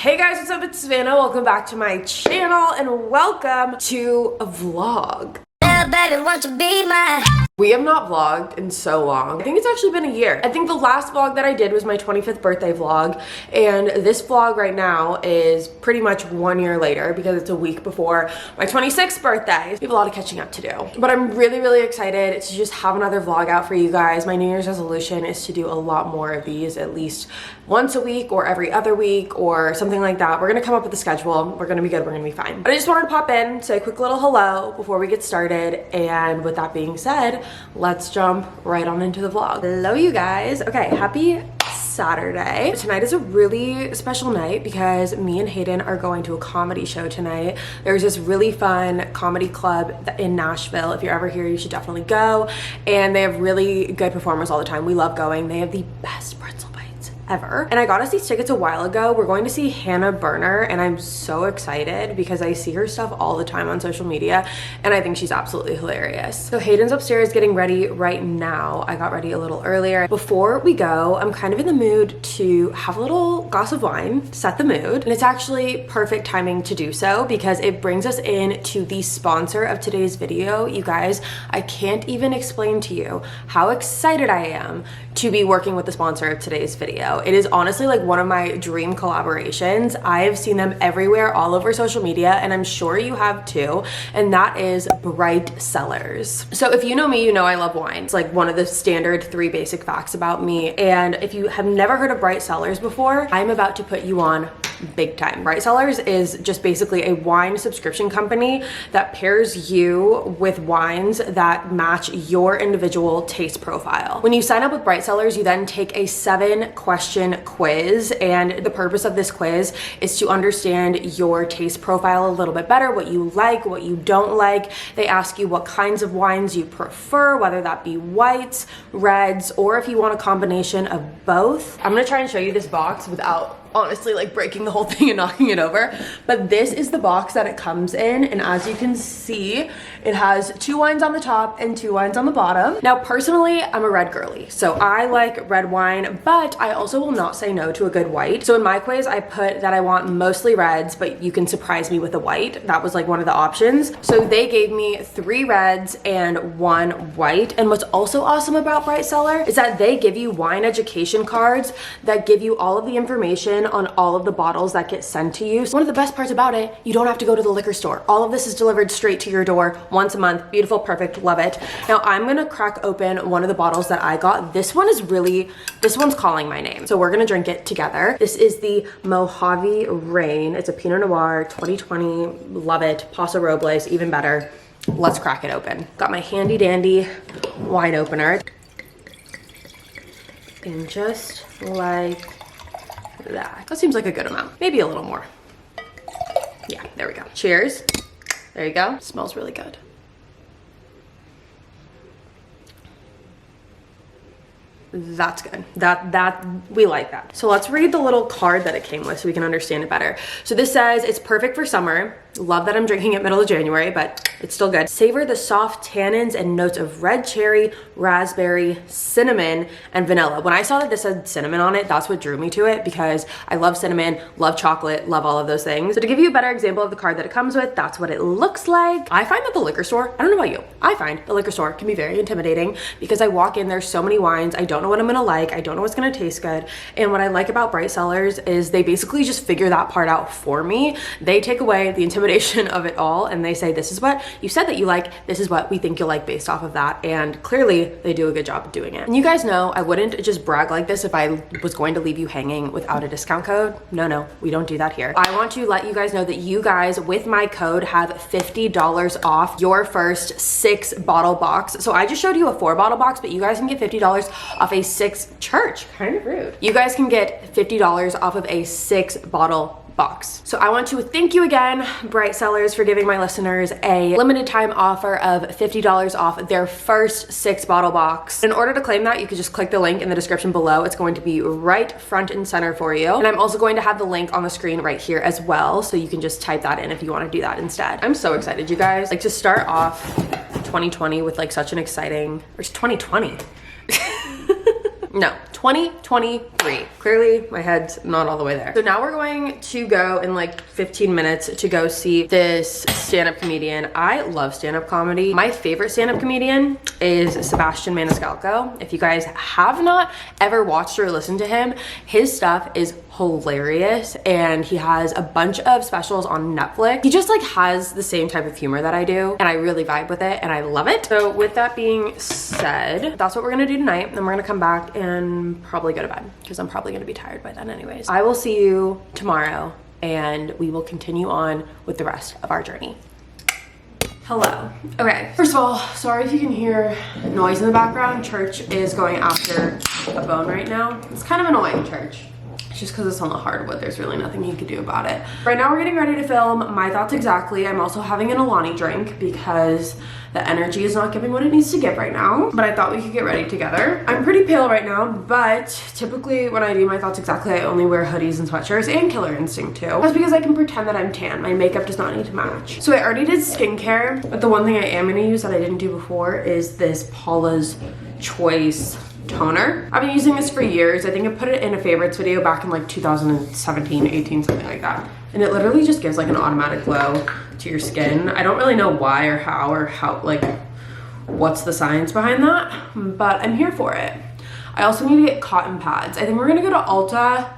Hey guys, what's up? It's Savannah. Welcome back to my channel and welcome to a vlog. Baby, won't you be my... We have not vlogged in so long. I think it's actually been a year. I think the last vlog that I did was my 25th birthday vlog, and this vlog right now is pretty much 1 year later because it's a week before my 26th birthday. We have a lot of catching up to do, but I'm really excited to just have another vlog out for you guys. My New Year's resolution is to do a lot more of these, at least once a week or every other week or something like that. We're gonna come up with a schedule. We're gonna be good. We're gonna be fine. But I just wanted to pop in, say a quick little hello before we get started. And with that being said, let's jump right on into the vlog. Hello, you guys. Okay, happy Saturday. Tonight is a really special night because me and Hayden are going to a comedy show tonight. There's this really fun comedy club in Nashville. If you're ever here, you should definitely go. And they have really good performers all the time. We love going. They have the best pretzel bites ever. And I got us these tickets a while ago. We're going to see Hannah Berner, and I'm so excited because I see her stuff all the time on social media and I think she's absolutely hilarious. So Hayden's upstairs getting ready right now. I got ready a little earlier. Before we go, I'm kind of in the mood to have a little glass of wine, set the mood, and it's actually perfect timing to do so because it brings us in to the sponsor of today's video. You guys, I can't even explain to you how excited I am to be working with the sponsor of today's video. It is honestly like one of my dream collaborations. I've seen them everywhere, all over social media, and I'm sure you have too, and that is Bright Cellars. So if you know me, you know I love wine. It's like one of the standard 3 basic facts about me, and if you have never heard of Bright Cellars before, I'm about to put you on big time. Bright Cellars is just basically a wine subscription company that pairs you with wines that match your individual taste profile. When you sign up with Bright Cellars, you then take a 7-question quiz, and the purpose of this quiz is to understand your taste profile a little bit better, what you like, what you don't like. They ask you what kinds of wines you prefer, whether that be whites, reds, or if you want a combination of both. I'm gonna try and show you this box without honestly like breaking the whole thing and knocking it over, but this is the box that it comes in, and as you can see, it has 2 wines on the top and 2 wines on the bottom. Now personally, I'm a red girly, so I like red wine, but I also will not say no to a good white. So in my quiz, I put that I want mostly reds, but you can surprise me with a white. That was like one of the options. So they gave me 3 reds and 1 white. And what's also awesome about Bright Cellar is that they give you wine education cards that give you all of the information on all of the bottles that get sent to you. So one of the best parts about it, you don't have to go to the liquor store. All of this is delivered straight to your door once a month. Beautiful, perfect, love it. Now I'm gonna crack open one of the bottles that I got. This one's calling my name. So we're gonna drink it together. This is the Mojave Rain. It's a Pinot Noir 2020, love it. Paso Robles, even better. Let's crack it open. Got my handy dandy wine opener. And just like that. That seems like a good amount. Maybe a little more. Yeah, there we go. Cheers. There you go. Smells really good. That's good. That we like that. So let's read the little card that it came with so we can understand it better. So this says it's perfect for summer. Love that I'm drinking it middle of January, but it's still good. Savor the soft tannins and notes of red cherry, raspberry, cinnamon, and vanilla. When I saw that this said cinnamon on it, that's what drew me to it because I love cinnamon, love chocolate, love all of those things. So to give you a better example of the card that it comes with, that's what it looks like. I find that the liquor store, I don't know about you, I find the liquor store can be very intimidating because I walk in, there's so many wines, I don't know what I'm gonna like, I don't know what's gonna taste good. And what I like about Bright Cellars is they basically just figure that part out for me. They take away the intimidation of it all and they say, this is what you said that you like, this is what we think you'll like based off of that, and clearly they do a good job of doing it. And you guys know I wouldn't just brag like this if I was going to leave you hanging without a discount code. No, we don't do that here. I want to let you guys know that you guys with my code have $50 off your first 6 bottle box. So I just showed you a 4 bottle box, but you guys can get $50 off a 6 church. Kind of rude. You guys can get $50 off of a 6 bottle box. So I want to thank you again, Bright Cellars, for giving my listeners a limited time offer of $50 off their first 6 bottle box. In order to claim that, you could just click the link in the description below. It's going to be right front and center for you. And I'm also going to have the link on the screen right here as well. So you can just type that in if you want to do that instead. I'm so excited, you guys. Like to start off 2020 with like such an exciting, or 2020. No, 2023. Clearly my head's not all the way there. So now we're going to go in like 15 minutes to go see this stand-up comedian. I love stand-up comedy. My favorite stand-up comedian is Sebastian Maniscalco. If you guys have not ever watched or listened to him, his stuff is hilarious, and he has a bunch of specials on Netflix. He just like has the same type of humor that I do, and I really vibe with it and I love it. So with that being said, that's what we're gonna do tonight. Then we're gonna come back and probably go to bed because I'm probably gonna be tired by then anyways. I will see you tomorrow and we will continue on with the rest of our journey. Hello. Okay, first of all, sorry if you can hear noise in the background. Church is going after a bone right now. It's kind of annoying, Church. Just because it's on the hardwood, there's really nothing he could do about it. Right now we're getting ready to film My Thoughts Exactly. I'm also having an Alani drink because the energy is not giving what it needs to give right now, but I thought we could get ready together. I'm pretty pale right now, but typically when I do My Thoughts Exactly, I only wear hoodies and sweatshirts, and Killer Instinct too. That's because I can pretend that I'm tan. My makeup does not need to match. So I already did skincare, but the one thing I am gonna use that I didn't do before is this Paula's Choice toner. I've been using this for years. I think I put it in a favorites video back in like 2017, 18, something like that. And it literally just gives like an automatic glow to your skin. I don't really know why or how, like what's the science behind that, but I'm here for it. I also need to get cotton pads. I think we're gonna go to Ulta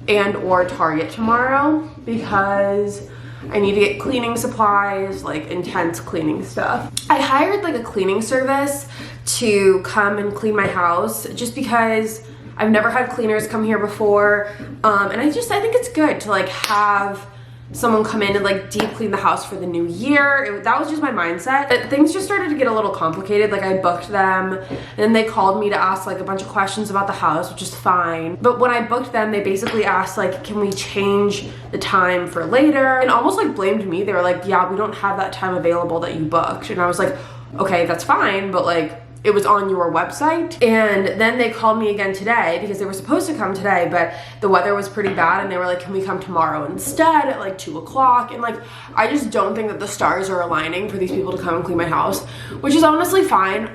and or Target tomorrow because I need to get cleaning supplies, like intense cleaning stuff. I hired like a cleaning service to come and clean my house just because I've never had cleaners come here before. And I think it's good to like have someone come in and like deep clean the house for the new year. That was just my mindset. But things just started to get a little complicated. Like I booked them and then they called me to ask like a bunch of questions about the house, which is fine. But when I booked them, they basically asked like, can we change the time for later? And almost like blamed me. They were like, yeah, we don't have that time available that you booked. And I was like, okay, that's fine. But like, it was on your website. And then they called me again today because they were supposed to come today, but the weather was pretty bad and they were like, can we come tomorrow instead at like 2 o'clock? And like, I just don't think that the stars are aligning for these people to come and clean my house, which is honestly fine.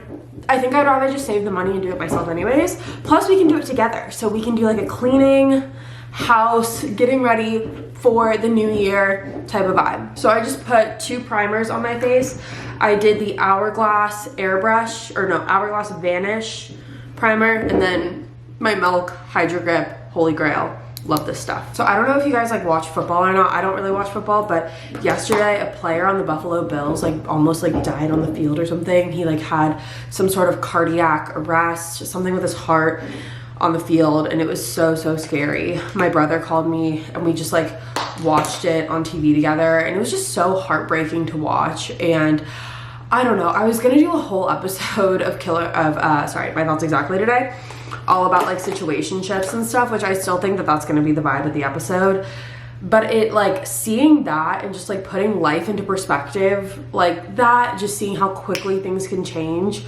I think I'd rather just save the money and do it myself anyways. Plus we can do it together. So we can do like a cleaning, house, getting ready for the new year type of vibe. So I just put 2 primers on my face. I did the Hourglass Hourglass Vanish primer, and then my Milk Hydro Grip Holy Grail. Love this stuff. So I don't know if you guys like watch football or not. I don't really watch football, but yesterday a player on the Buffalo Bills like almost like died on the field or something. He like had some sort of cardiac arrest, something with his heart on the field, and it was so scary. My brother called me and we just like watched it on TV together, and it was just so heartbreaking to watch. And I don't know, I was gonna do a whole episode of My Thoughts Exactly today, all about like situationships and stuff, which I still think that that's gonna be the vibe of the episode. But it like seeing that and just like putting life into perspective like that, just seeing how quickly things can change,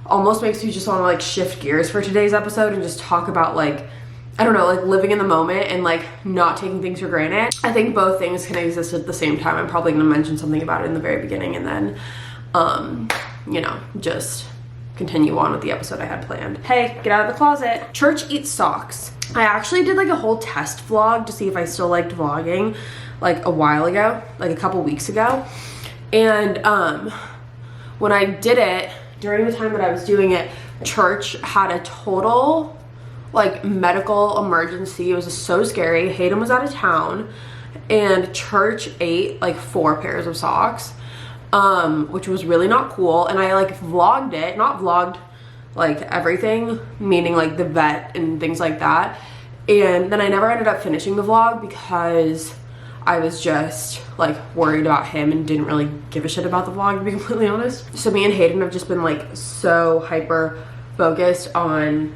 almost makes me just want to like shift gears for today's episode and just talk about like, I don't know, like living in the moment and like not taking things for granted. I think both things can exist at the same time. I'm probably going to mention something about it in the very beginning and then, you know, just continue on with the episode I had planned. Hey, get out of the closet. Church eats socks. I actually did like a whole test vlog to see if I still liked vlogging like a while ago, like a couple weeks ago. And when I did it, during the time that I was doing it, Church had a total like medical emergency. It was so scary. Hayden was out of town and Church ate like 4 pairs of socks, which was really not cool. And I like vlogged it, not vlogged like everything, meaning like the vet and things like that. And then I never ended up finishing the vlog because I was just like worried about him and didn't really give a shit about the vlog, to be completely honest. So me and Hayden have just been like so hyper focused on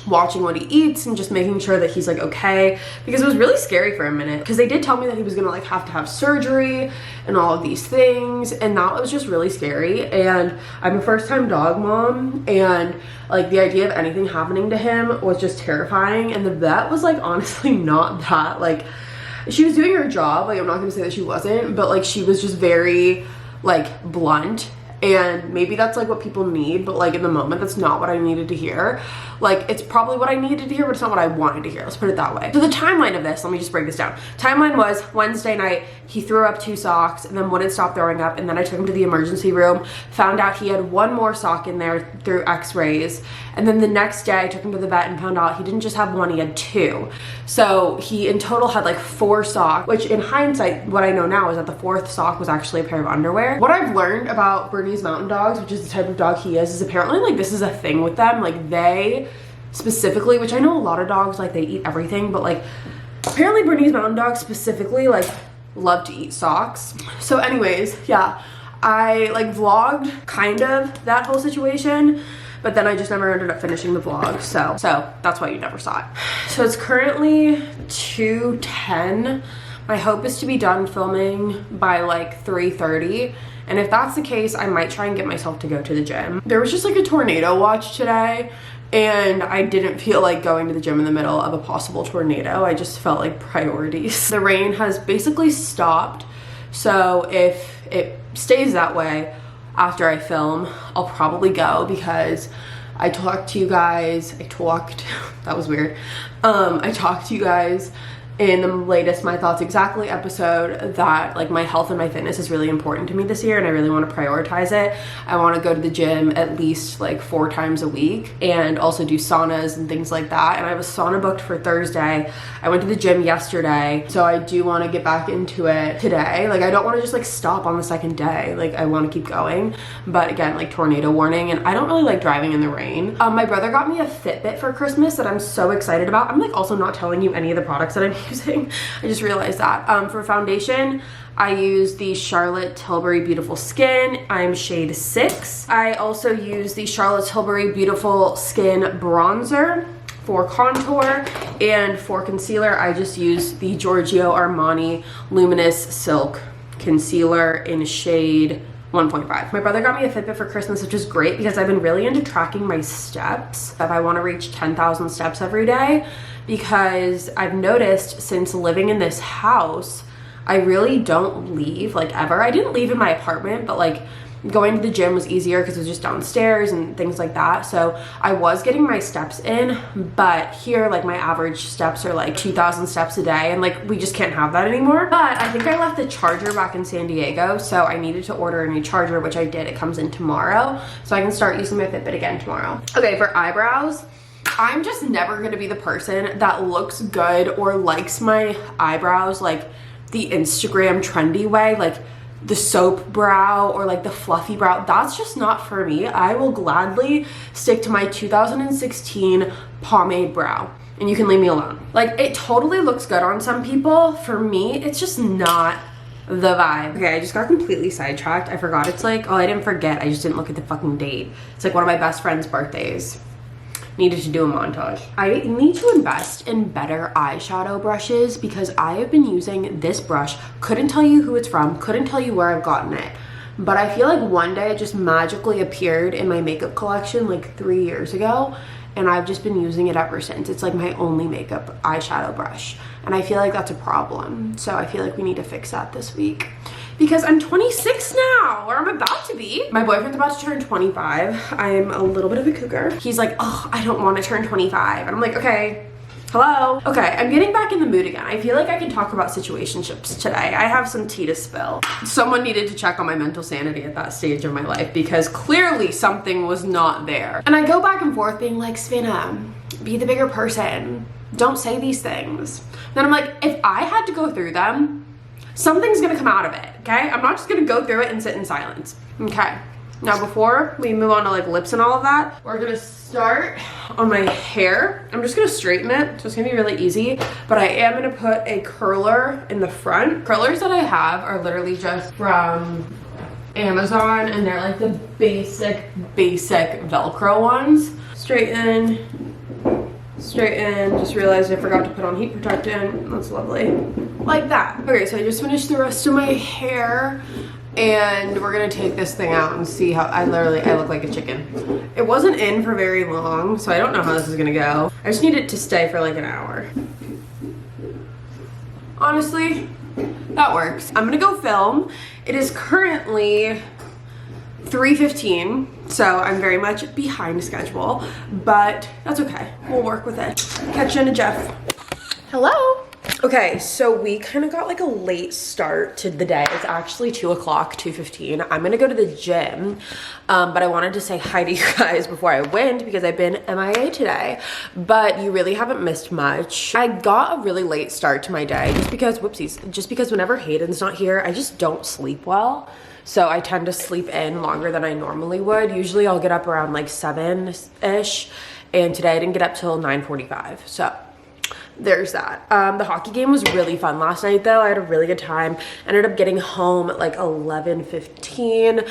watching what he eats and just making sure that he's like okay, because it was really scary for a minute because they did tell me that he was gonna like have to have surgery and all of these things, and that was just really scary. And I'm a first-time dog mom, and like the idea of anything happening to him was just terrifying. And the vet was like honestly not that, like she was doing her job, like I'm not gonna say that she wasn't, but like she was just very like blunt and maybe that's like what people need, but like in the moment that's not what I needed to hear. Like it's probably what I needed to hear, but it's not what I wanted to hear. Let's put it that way. So the timeline of this, let me just break this down. Timeline was Wednesday night, he threw up 2 socks and then wouldn't stop throwing up, and then I took him to the emergency room, found out he had 1 more sock in there through x-rays, and then the next day I took him to the vet and found out he didn't just have 1, he had 2. So he in total had like 4 socks, which in hindsight, what I know now is that the 4th sock was actually a pair of underwear. What I've learned about Bernese Mountain Dogs, which is the type of dog he is apparently like this is a thing with them. Like they specifically, which I know a lot of dogs like they eat everything, but like apparently Bernese Mountain Dogs specifically like love to eat socks. So anyways, yeah, I like vlogged kind of that whole situation, but then I just never ended up finishing the vlog. So that's why you never saw it. So it's currently 2:10. My hope is to be done filming by like 3:30. And if that's the case, I might try and get myself to go to the gym. There was just like a tornado watch today, and I didn't feel like going to the gym in the middle of a possible tornado. I just felt like priorities. The rain has basically stopped, so if it stays that way after I film, I'll probably go because I talked to you guys, that was weird. I talked to you guys in the latest My Thoughts Exactly episode that like my health and my fitness is really important to me this year, and I really want to prioritize it. I want to go to the gym at least like 4 times a week and also do saunas and things like that, and I have a sauna booked for Thursday. I went to the gym yesterday, so I do want to get back into it today. Like I don't want to just like stop on the 2nd day. Like I want to keep going, but again, like tornado warning, and I don't really like driving in the rain. My brother got me a Fitbit for Christmas that I'm so excited about. I'm like also not telling you any of the products that I'm using. I just realized that. For foundation, I use the Charlotte Tilbury Beautiful Skin. I'm shade 6. I also use the Charlotte Tilbury Beautiful Skin Bronzer for contour, and for concealer, I just use the Giorgio Armani Luminous Silk Concealer in shade 1.5. My brother got me a Fitbit for Christmas, which is great because I've been really into tracking my steps if I want to reach 10,000 steps every day, because I've noticed since living in this house, I really don't leave like ever. I didn't leave in my apartment, but like going to the gym was easier because it was just downstairs and things like that. So I was getting my steps in, but here like my average steps are like 2,000 steps a day, and like we just can't have that anymore. But I think I left the charger back in San Diego, so I needed to order a new charger, which I did. It comes in tomorrow, so I can start using my Fitbit again tomorrow. Okay, for eyebrows, I'm just never gonna be the person that looks good or likes my eyebrows like the Instagram trendy way, like the soap brow or like the fluffy brow. That's just not for me. I will gladly stick to my 2016 pomade brow, and you can leave me alone. Like it totally looks good on some people. For me, it's just not the vibe. Okay, I just got completely sidetracked. I forgot it's like, oh, I didn't forget. I just didn't look at the fucking date. It's like one of my best friend's birthdays. Needed to do a montage. I need to invest in better eyeshadow brushes because I have been using this brush. Couldn't tell you who it's from, couldn't tell you where I've gotten it, but I feel like one day it just magically appeared in my makeup collection like 3 years ago, and I've just been using it ever since. It's like my only makeup eyeshadow brush, and I feel like that's a problem. So I feel like we need to fix that this week, because I'm 26 now, or I'm about to be. My boyfriend's about to turn 25. I'm a little bit of a cougar. He's like, oh, I don't want to turn 25. And I'm like, okay, hello. Okay, I'm getting back in the mood again. I feel like I can talk about situationships today. I have some tea to spill. Someone needed to check on my mental sanity at that stage of my life because clearly something was not there. And I go back and forth being like, Savannah, be the bigger person. Don't say these things. Then I'm like, if I had to go through them, something's gonna come out of it, okay? I'm not just gonna go through it and sit in silence, okay? Now before we move on to like lips and all of that, we're gonna start on my hair. I'm just gonna straighten it, so it's gonna be really easy, but I am gonna put a curler in the front. Curlers that I have are literally just from Amazon, and they're like the basic Velcro ones. Straighten, just realized I forgot to put on heat protectant. That's lovely. Like that. Okay, so I just finished the rest of my hair, and we're gonna take this thing out and see how I look like a chicken. It wasn't in for very long, so I don't know how this is gonna go. I just need it to stay for like an hour. Honestly, that works. I'm gonna go film. It is currently 3:15, so I'm very much behind schedule, but that's okay. We'll work with it. Catch you in a Jeff. Hello. Okay, so we kind of got like a late start to the day. It's actually 2 o'clock, 2:15. I'm gonna go to the gym, but I wanted to say hi to you guys before I went because I've been MIA today, but you really haven't missed much. I got a really late start to my day just because, whoopsies, just because whenever Hayden's not here, I just don't sleep well. So I tend to sleep in longer than I normally would. Usually I'll get up around like 7-ish, and today I didn't get up till 9:45, so there's that. The hockey game was really fun last night though. I had a really good time. Ended up getting home at like 11:15,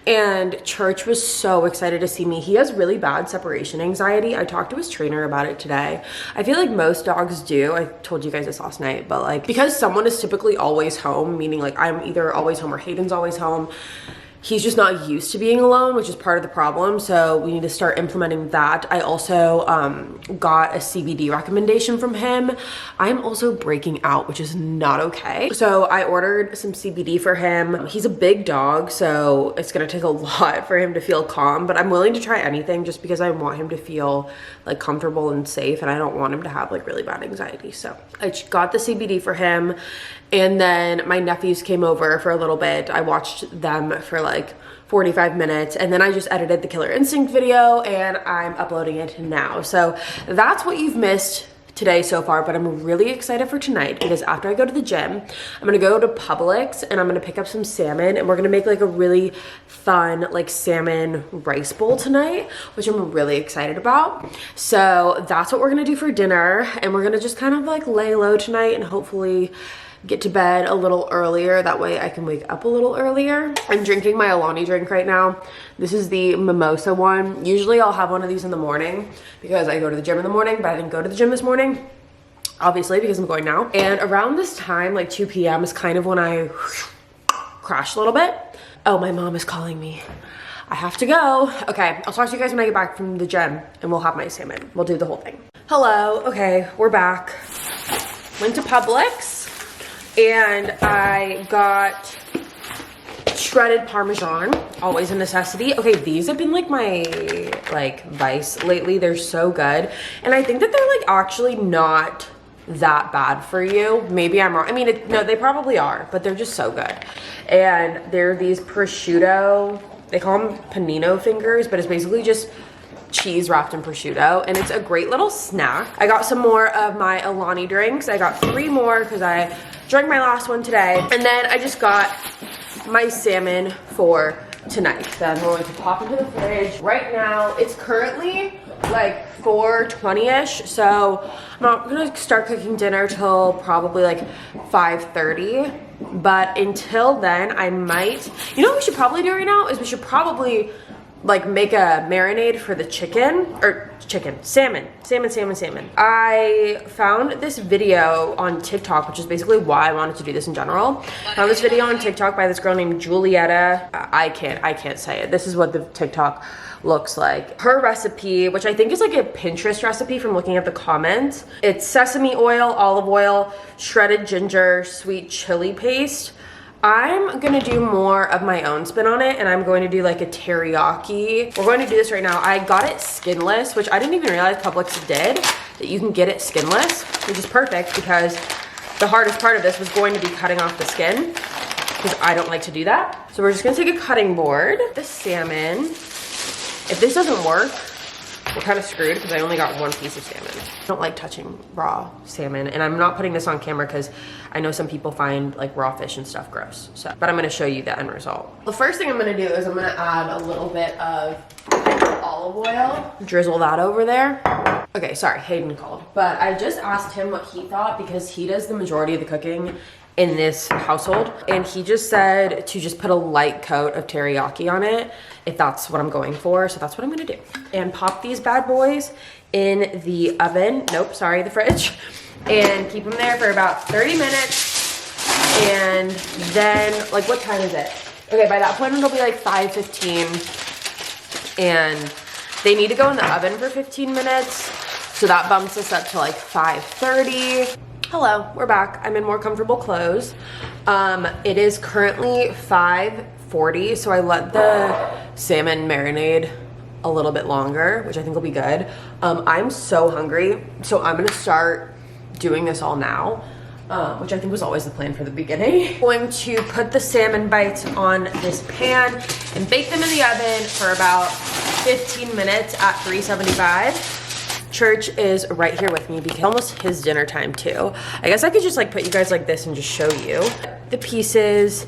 and Church was so excited to see me. He has really bad separation anxiety. I talked to his trainer about it today. I feel like most dogs do. I told you guys this last night, but like because someone is typically always home, meaning like I'm either always home or Hayden's always home, he's just not used to being alone, which is part of the problem. So we need to start implementing that. I also got a CBD recommendation from him. I'm also breaking out, which is not okay. So I ordered some CBD for him. He's a big dog, so it's gonna take a lot for him to feel calm, but I'm willing to try anything just because I want him to feel like comfortable and safe, and I don't want him to have like really bad anxiety. So I got the CBD for him. And then my nephews came over for a little bit. I watched them for like 45 minutes, and then I just edited the Killer Instinct video and I'm uploading it now. So that's what you've missed today so far, but I'm really excited for tonight because after I go to the gym, I'm gonna go to Publix and I'm gonna pick up some salmon, and we're gonna make like a really fun like salmon rice bowl tonight, which I'm really excited about. So that's what we're gonna do for dinner, and we're gonna just kind of like lay low tonight and hopefully get to bed a little earlier. That way I can wake up a little earlier. I'm drinking my Alani drink right now. This is the mimosa one. Usually I'll have one of these in the morning because I go to the gym in the morning, but I didn't go to the gym this morning, obviously, because I'm going now. And around this time, like 2 p.m. is kind of when I crash a little bit. Oh, my mom is calling me. I have to go. Okay, I'll talk to you guys when I get back from the gym and we'll have my salmon. We'll do the whole thing. Hello, okay, we're back. Went to Publix. And I got shredded Parmesan, always a necessity. Okay, these have been like my like vice lately. They're so good. And I think that they're like actually not that bad for you. Maybe I'm wrong. I mean, no, they probably are, but they're just so good. And they're these prosciutto, they call them panino fingers, but it's basically just cheese wrapped in prosciutto, and it's a great little snack. I got some more of my Alani drinks. I got 3 more because I drank my last one today, and then I just got my salmon for tonight that I'm going to pop into the fridge right now. It's currently like 4:20ish, so I'm not gonna start cooking dinner till probably like 5:30, but until then I might, you know what we should probably do right now is we should probably like make a marinade for the salmon. I found this video on TikTok, which is basically why I wanted to do this in general. I found this video on TikTok by this girl named Julietta. I can't say it. This is what the TikTok looks like. Her recipe, which I think is like a Pinterest recipe from looking at the comments. It's sesame oil, olive oil, shredded ginger, sweet chili paste. I'm gonna do more of my own spin on it, and I'm going to do like a teriyaki. We're going to do this right now. I got it skinless, which I didn't even realize Publix did, that you can get it skinless, which is perfect because the hardest part of this was going to be cutting off the skin because I don't like to do that. So we're just gonna take a cutting board, the salmon. If this doesn't work, we're kind of screwed because I only got 1 piece of salmon. I don't like touching raw salmon, and I'm not putting this on camera because I know some people find like raw fish and stuff gross. So, but I'm gonna show you the end result. The first thing I'm gonna do is I'm gonna add a little bit of olive oil, drizzle that over there. Okay, sorry, Hayden called, but I just asked him what he thought because he does the majority of the cooking in this household, and he just said to just put a light coat of teriyaki on it if that's what I'm going for. So that's what I'm gonna do, and pop these bad boys in the oven, the fridge, and keep them there for about 30 minutes. And then, like, what time is it? Okay, by that point it'll be like 5:15, and they need to go in the oven for 15 minutes, so that bumps us up to like 5:30. Hello, we're back. I'm in more comfortable clothes. It is currently 40, so I let the salmon marinate a little bit longer, which I think will be good. I'm so hungry, so I'm gonna start doing this all now, which I think was always the plan for the beginning. I'm going to put the salmon bites on this pan and bake them in the oven for about 15 minutes at 375. Church is right here with me because it's almost his dinner time too. I guess I could just like put you guys like this and just show you the pieces,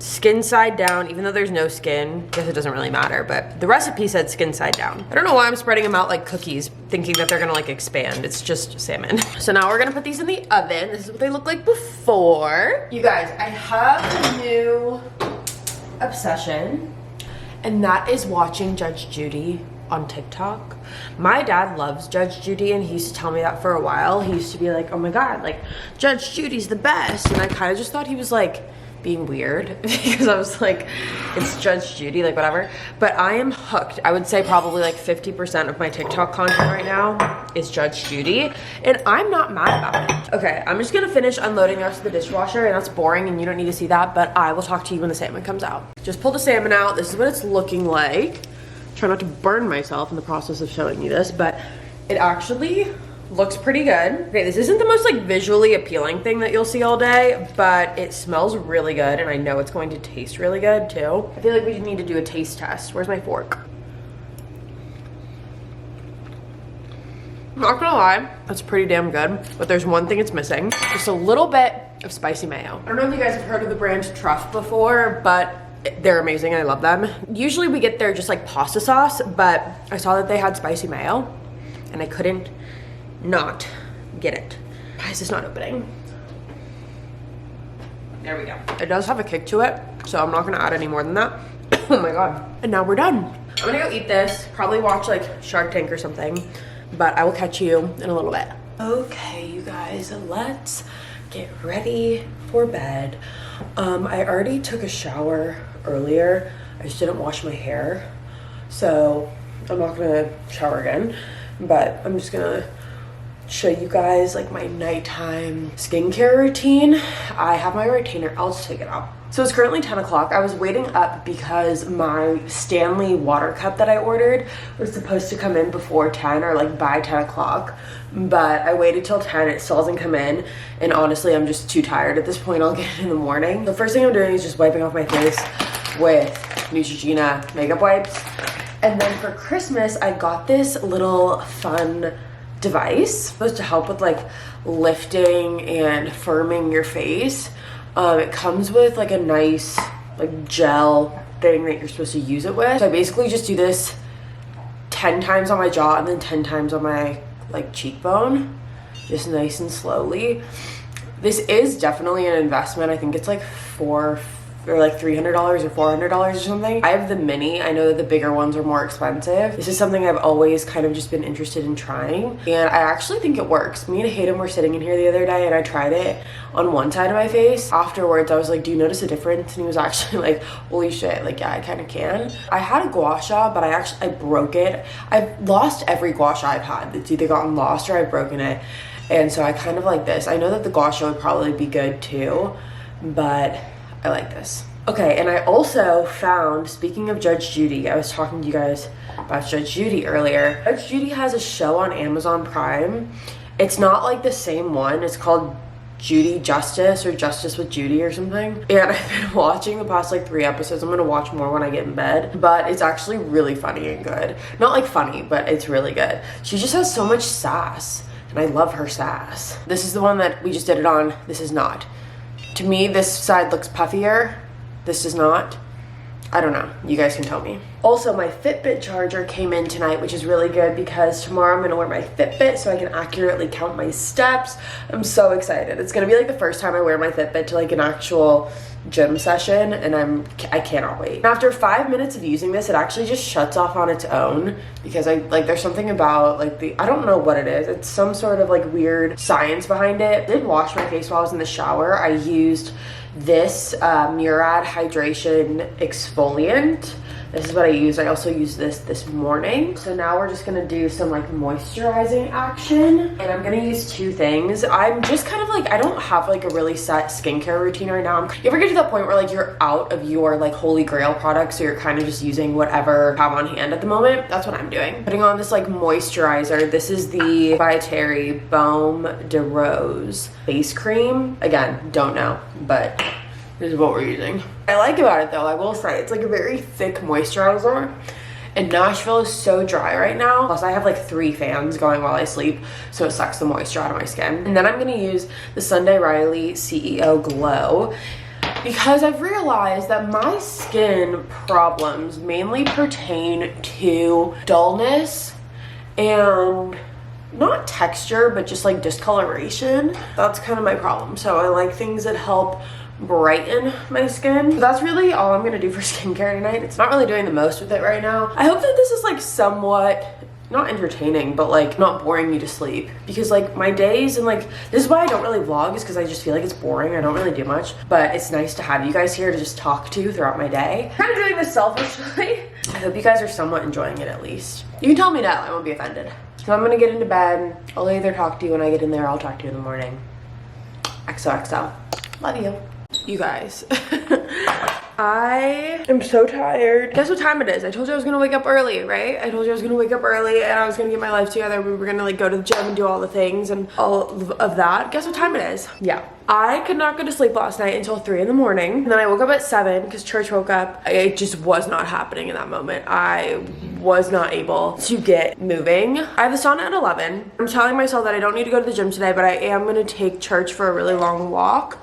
skin side down, even though there's no skin. I guess it doesn't really matter, but the recipe said skin side down. I don't know why I'm spreading them out like cookies, thinking that they're gonna like expand. It's just salmon. So now we're gonna put these in the oven. This is what they look like before. You guys, I have a new obsession, and that is watching Judge Judy on TikTok. My dad loves Judge Judy, and he used to tell me that for a while. He used to be like, oh my God, like Judge Judy's the best. And I kind of just thought he was like being weird because I was like, it's Judge Judy, like whatever. But I am hooked. I would say probably like 50% of my TikTok content right now is Judge Judy, and I'm not mad about it. Okay, I'm just gonna finish unloading the rest of the dishwasher, and that's boring and you don't need to see that, but I will talk to you when the salmon comes out. Just pull the salmon out. This is what it's looking like. Try not to burn myself in the process of showing you this, but it actually looks pretty good. Okay, this isn't the most like visually appealing thing that you'll see all day, but it smells really good, and I know it's going to taste really good too. I feel like we need to do a taste test. Where's my fork? I'm not gonna lie, that's pretty damn good, but there's one thing it's missing. Just a little bit of spicy mayo. I don't know if you guys have heard of the brand Truff before, but they're amazing and I love them. Usually we get their just like pasta sauce, but I saw that they had spicy mayo and I couldn't not get it. Why is this not opening? There we go. It does have a kick to it, so I'm not gonna add any more than that. Oh my God. And now we're done. I'm gonna go eat this, probably watch like Shark Tank or something, but I will catch you in a little bit. Okay, you guys, let's get ready for bed. I already took a shower earlier. I just didn't wash my hair, so I'm not gonna shower again, but I'm just gonna show you guys like my nighttime skincare routine. I have my retainer. I'll just take it out. So it's currently 10 o'clock. I was waiting up because my Stanley water cup that I ordered was supposed to come in before 10 or like by 10 o'clock, but I waited till 10. It still hasn't come in, and honestly I'm just too tired at this point. I'll get it in the morning. The first thing I'm doing is just wiping off my face with Neutrogena makeup wipes. And then for Christmas I got this little fun device supposed to help with like lifting and firming your face. It comes with like a nice like gel thing that you're supposed to use it with. So I basically just do this 10 times on my jaw and then 10 times on my like cheekbone, just nice and slowly. This is definitely an investment. I think it's like $300 or $400 or something. I have the mini. I know that the bigger ones are more expensive. This is something I've always kind of just been interested in trying, and I actually think it works. Me and Hayden were sitting in here the other day and I tried it on one side of my face. Afterwards I was like, do you notice a difference? And he was actually like, holy shit, like yeah, I kind of can. I had a gua sha, but I broke it. I've lost every gua sha I've had. It's either gotten lost or I've broken it, and so I kind of like this. I know that the gua sha would probably be good too, but I like this. Okay, and I also found, speaking of Judge Judy, I was talking to you guys about Judge Judy earlier. Judge Judy has a show on Amazon Prime. It's not like the same one. It's called Judy Justice or Justice with Judy or something. And I've been watching the past like 3 episodes. I'm gonna watch more when I get in bed, but it's actually really funny and good. Not like funny, but it's really good. She just has so much sass, and I love her sass. This is the one that we just did it on. This is not. To me, this side looks puffier. This does not. I don't know. You guys can tell me. Also, my Fitbit charger came in tonight, which is really good because tomorrow I'm gonna wear my Fitbit so I can accurately count my steps. I'm so excited. It's gonna be like the first time I wear my Fitbit to like an actual gym session, and I cannot wait. After 5 minutes of using this, it actually just shuts off on its own because there's something about like I don't know what it is. It's some sort of like weird science behind it. I did wash my face while I was in the shower. I used this Murad hydration exfoliant This is what I use. I also used this morning. So now we're just gonna do some like moisturizing action, and I'm gonna use two things. I'm just kind of like, I don't have like a really set skincare routine right now. You ever get to that point where like you're out of your like holy grail products, so you're kind of just using whatever you have on hand at the moment? That's what I'm doing. Putting on this like moisturizer. This is the by Terry Baume de Rose face cream. Again, don't know, but this is what we're using. I like about it though, I will say, it's like a very thick moisturizer. And Nashville is so dry right now. Plus I have like 3 fans going while I sleep, so it sucks the moisture out of my skin. And then I'm gonna use the Sunday Riley CEO Glow, because I've realized that my skin problems mainly pertain to dullness and not texture, but just like discoloration. That's kind of my problem. So I like things that help brighten my skin. So that's really all I'm gonna do for skincare tonight. It's not really doing the most with it right now. I hope that this is like somewhat not entertaining, but like not boring me to sleep, because like my days and like this is why I don't really vlog, is because I just feel like it's boring. I don't really do much, but it's nice to have you guys here to just talk to throughout my day. I'm kind of doing this selfishly. I hope you guys are somewhat enjoying it at least. You can tell me no, I won't be offended. So I'm gonna get into bed. I'll either talk to you when I get in there, I'll talk to you in the morning. XOXO. Love you. You guys, I am so tired. Guess what time it is? I told you I was gonna wake up early, right? I told you I was gonna wake up early and I was gonna get my life together. We were gonna like go to the gym and do all the things and all of that. Guess what time it is? Yeah. I could not go to sleep last night until 3 in the morning. And then I woke up at 7 because church woke up. It just was not happening in that moment. I was not able to get moving. I have the sauna at 11. I'm telling myself that I don't need to go to the gym today, but I am gonna take church for a really long walk.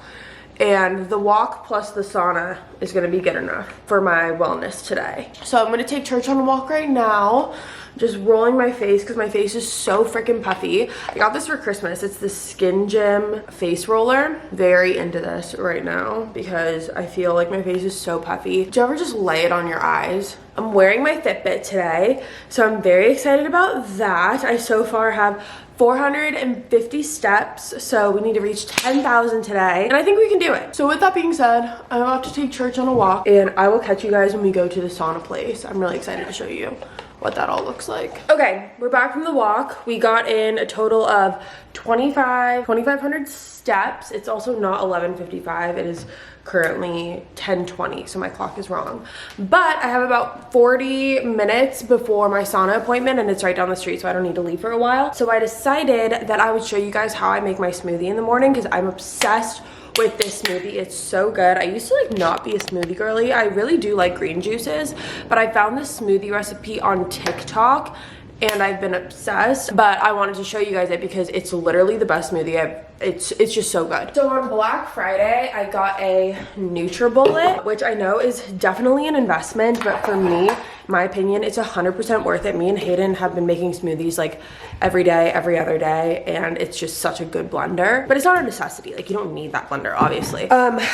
And the walk plus the sauna is gonna be good enough for my wellness today. So I'm gonna take church on a walk right now. Just rolling my face because my face is so freaking puffy. I got this for Christmas. It's the Skin Gym face roller. Very into this right now because I feel like my face is so puffy. Do you ever just lay it on your eyes? I'm wearing my Fitbit today, so I'm very excited about that. I so far have 450 steps, so we need to reach 10,000 today, and I think we can do it. So with that being said, I'm about to take church on a walk, and I will catch you guys when we go to the sauna place. I'm really excited to show you what that all looks like. Okay, we're back from the walk. We got in a total of 2,500 steps. It's also not 11:55. It is currently 10:20, so my clock is wrong. But I have about 40 minutes before my sauna appointment, and it's right down the street, so I don't need to leave for a while. So I decided that I would show you guys how I make my smoothie in the morning, because I'm obsessed with this smoothie. It's so good. I used to like not be a smoothie girly. I really do like green juices, but I found this smoothie recipe on TikTok and I've been obsessed. But I wanted to show you guys it because it's literally the best smoothie it's just so good. So on Black Friday, I got a NutriBullet, which I know is definitely an investment, but for me, my opinion, it's 100% worth it. Me and Hayden have been making smoothies like every day, every other day, and it's just such a good blender. But it's not a necessity. Like, you don't need that blender, obviously.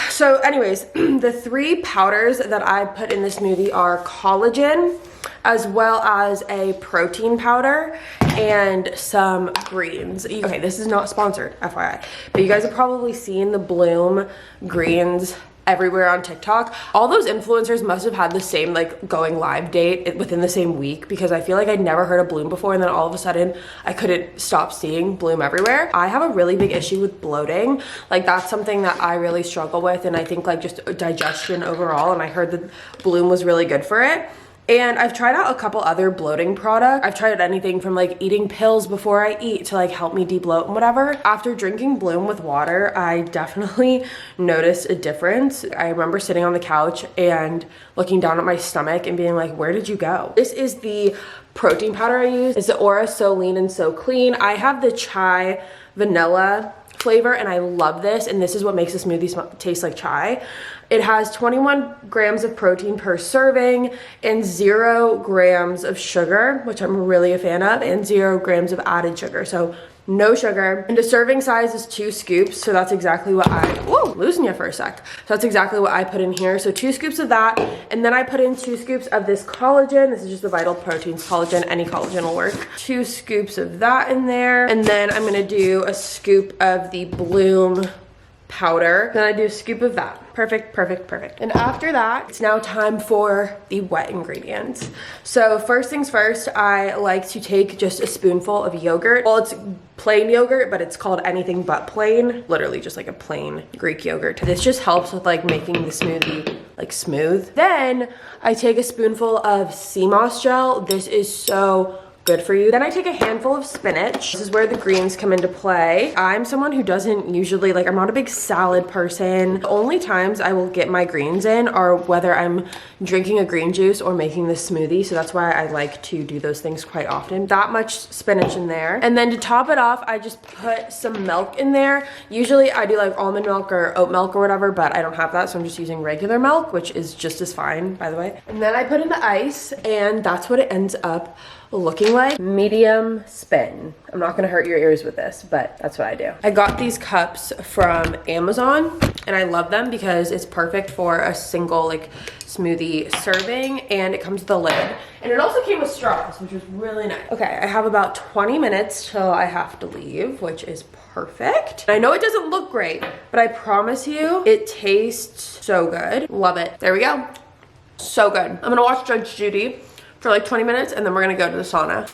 So anyways, the 3 powders that I put in this smoothie are collagen, as well as a protein powder and some greens. Okay, this is not sponsored, FYI, but you guys have probably seen the Bloom greens everywhere on TikTok. All those influencers must have had the same like going live date within the same week, because I feel like I'd never heard of Bloom before, and then all of a sudden I couldn't stop seeing Bloom everywhere. I have a really big issue with bloating. Like, that's something that I really struggle with, and I think like just digestion overall, and I heard that Bloom was really good for it. And I've tried out a couple other bloating products. I've tried anything from like eating pills before I eat to like help me de-bloat and whatever. After drinking Bloom with water, I definitely noticed a difference. I remember sitting on the couch and looking down at my stomach and being like, where did you go? This is the protein powder I use. It's the Aura So Lean and So Clean. I have the chai vanilla flavor and I love this, and this is what makes the smoothie taste like chai. It has 21 grams of protein per serving and 0 grams of sugar, which I'm really a fan of, and 0 grams of added sugar. So no sugar. And the serving size is 2 scoops. So that's exactly what losing you for a sec. So that's exactly what I put in here. So 2 scoops of that. And then I put in 2 scoops of this collagen. This is just the Vital Proteins collagen. Any collagen will work. 2 scoops of that in there. And then I'm gonna do a scoop of the Bloom powder. Then I do a scoop of that. Perfect, perfect, perfect. And after that, it's now time for the wet ingredients. So first things first, I like to take just a spoonful of yogurt. Well, it's plain yogurt, but it's called anything but plain. Literally just like a plain Greek yogurt. This just helps with like making the smoothie like smooth. Then I take a spoonful of sea moss gel. This is so good for you. Then I take a handful of spinach. This is where the greens come into play. I'm someone who doesn't usually, like, I'm not a big salad person. The only times I will get my greens in are whether I'm drinking a green juice or making this smoothie. So that's why I like to do those things quite often. That much spinach in there. And then to top it off, I just put some milk in there. Usually I do like almond milk or oat milk or whatever, but I don't have that. So I'm just using regular milk, which is just as fine, by the way. And then I put in the ice, and that's what it ends up looking like. Medium spin. I'm not gonna hurt your ears with this, but that's what I do. I got these cups from Amazon, and I love them because it's perfect for a single like smoothie serving, and it comes with a lid. And it also came with straws, which was really nice. Okay, I have about 20 minutes till I have to leave, which is perfect. I know it doesn't look great, but I promise you it tastes so good. Love it. There we go. So good. I'm gonna watch Judge Judy for like 20 minutes, and then we're gonna go to the sauna.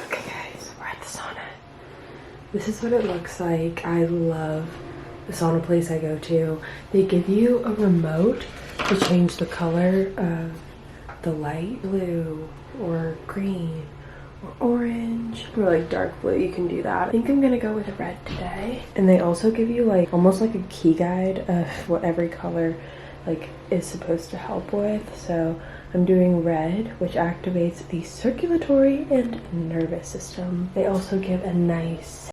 Okay guys, we're at the sauna. This is what it looks like. I love the sauna place I go to. They give you a remote to change the color of the light, blue or green or orange or like dark blue. You can do that. I think I'm gonna go with red today. And they also give you like almost like a key guide of what every color like is supposed to help with. So I'm doing red, which activates the circulatory and nervous system. They also give a nice